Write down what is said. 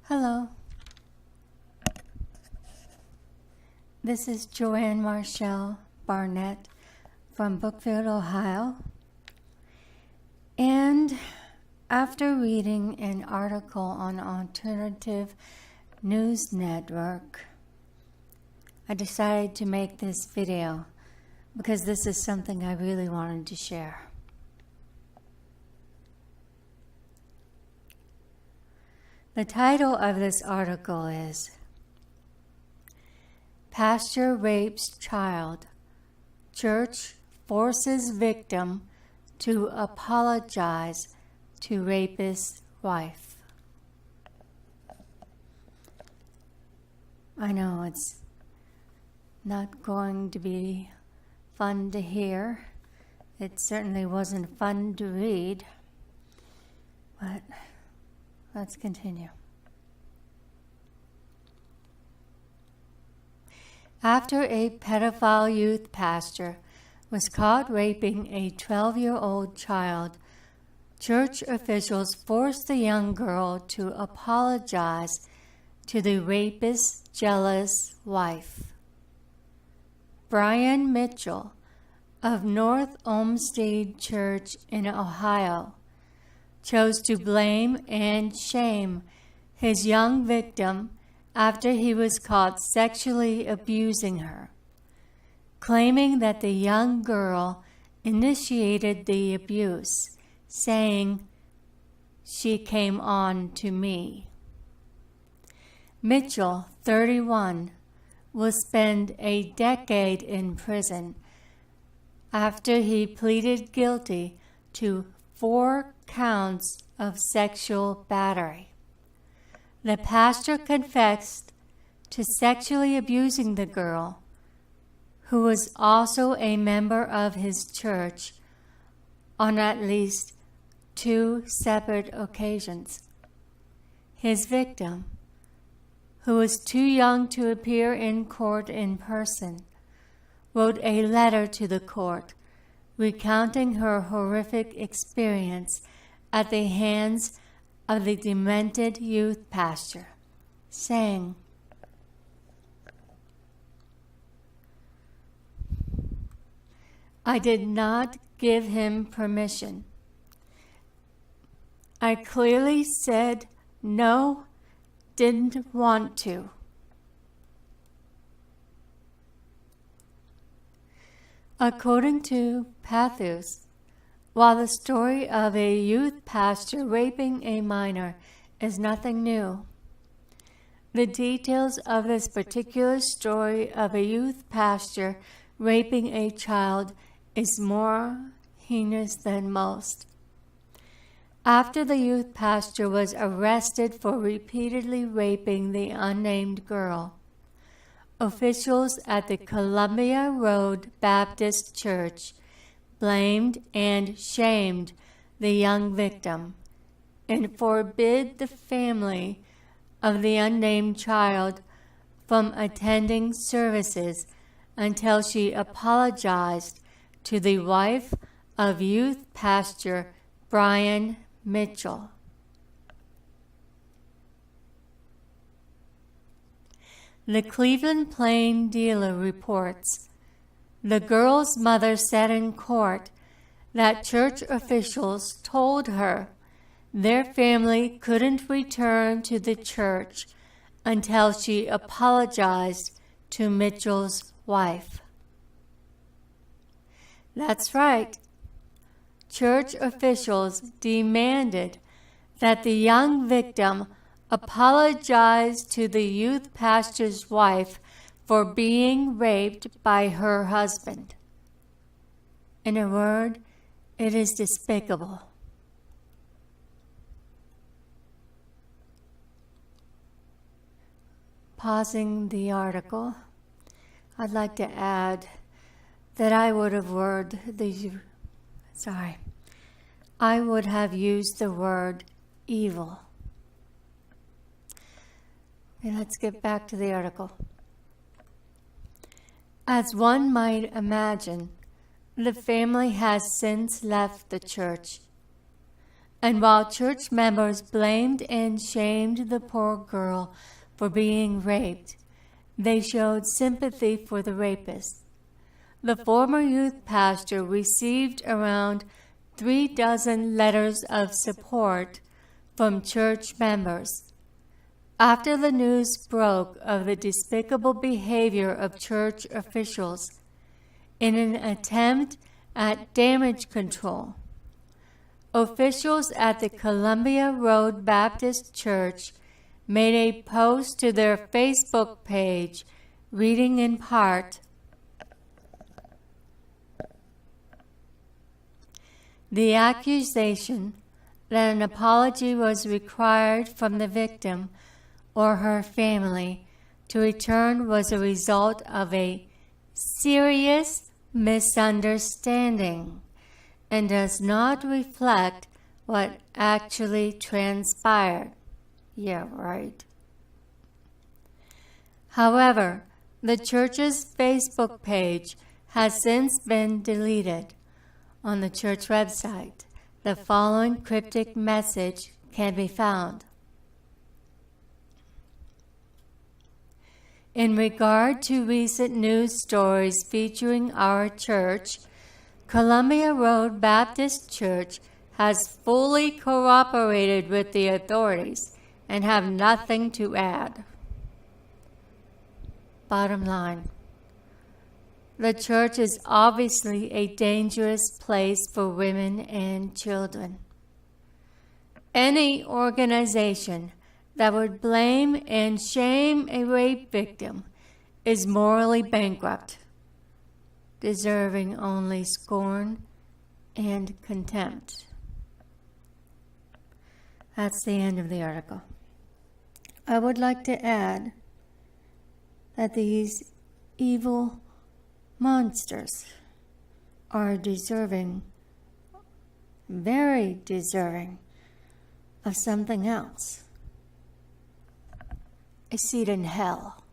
Hello. This is Joanne Marshall Barnett from Brookfield, Ohio. And after reading an article on Alternative News Network, I decided to make this video because this is something I really wanted to share. The title of this article is Pastor Rapes Child, Church Forces Victim to Apologize to Rapist Wife. I know it's not going to be fun to hear. It certainly wasn't fun to read, but let's continue. After a pedophile youth pastor was caught raping a 12-year-old child, church officials forced the young girl to apologize to the rapist's jealous wife. Brian Mitchell of North Olmsted Church in Ohio chose to blame and shame his young victim after he was caught sexually abusing her, claiming that the young girl initiated the abuse, saying, "She came on to me." Mitchell, 31, will spend a decade in prison after he pleaded guilty to 4 counts of sexual battery. The pastor confessed to sexually abusing the girl, who was also a member of his church, on at least 2 separate occasions. His victim, who was too young to appear in court in person, wrote a letter to the court recounting her horrific experience at the hands of the demented youth pastor, saying, "I did not give him permission. I clearly said no, didn't want to." According to Pathos, while the story of a youth pastor raping a minor is nothing new, the details of this particular story of a youth pastor raping a child is more heinous than most. After the youth pastor was arrested for repeatedly raping the unnamed girl, officials at the Columbia Road Baptist Church blamed and shamed the young victim and forbid the family of the unnamed child from attending services until she apologized to the wife of youth pastor Brian Mitchell. The Cleveland Plain Dealer reports the girl's mother said in court that church officials told her their family couldn't return to the church until she apologized to Mitchell's wife. That's right. Church officials demanded that the young victim apologize to the youth pastor's wife for being raped by her husband. In a word, it is despicable. Pausing the article, I'd like to add that I would have used the word evil. Okay, let's get back to the article. As one might imagine, the family has since left the church. And while church members blamed and shamed the poor girl for being raped, they showed sympathy for the rapist. The former youth pastor received around 36 letters of support from church members. After the news broke of the despicable behavior of church officials, in an attempt at damage control, officials at the Columbia Road Baptist Church made a post to their Facebook page reading in part, "The accusation that an apology was required from the victim or her family to return was a result of a serious misunderstanding and does not reflect what actually transpired." Yeah, right. However, the church's Facebook page has since been deleted. On the church website, the following cryptic message can be found. In regard to recent news stories featuring our church, Columbia Road Baptist Church has fully cooperated with the authorities and have nothing to add. Bottom line, the church is obviously a dangerous place for women and children. Any organization that would blame and shame a rape victim is morally bankrupt, deserving only scorn and contempt. That's the end of the article. I would like to add that these evil monsters are deserving, very deserving, of something else. A seat in hell.